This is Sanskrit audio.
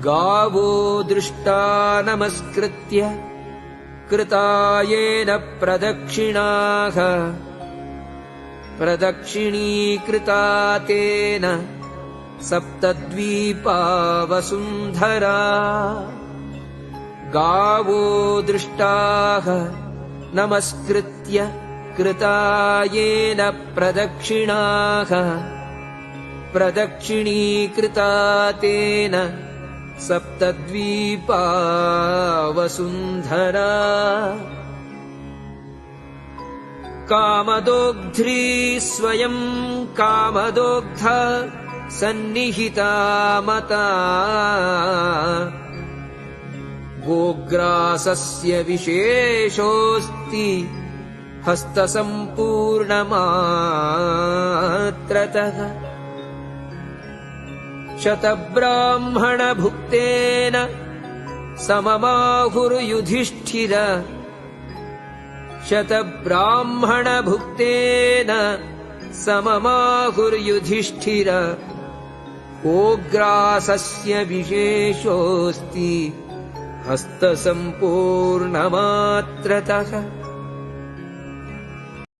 गावो दृष्टा नमस्कृत्य कृतायेन प्रदक्षिणाः प्रदक्षिणीकृता तेन सप्तद्वीपा वसुन्धरा गावो दृष्टाः नमस्कृत्य कृतायेन प्रदक्षिणाः प्रदक्षिणीकृता तेन सप्तद्वीपा वसुन्धरा कामदोग्ध्री स्वयं कामदोग्धा सन्निहिता मता गोग्रासस्य विशेषोऽस्ति हस्तसम्पूर्णमात्रतः शतब्राह्मणभुक्तेन सममाहुर्युधिष्ठिर शतब्राह्मणभुक्तेन सममाहुर्युधिष्ठिर गोग्रासस्य विशेषोऽस्ति हस्तसम्पूर्णमात्रतः।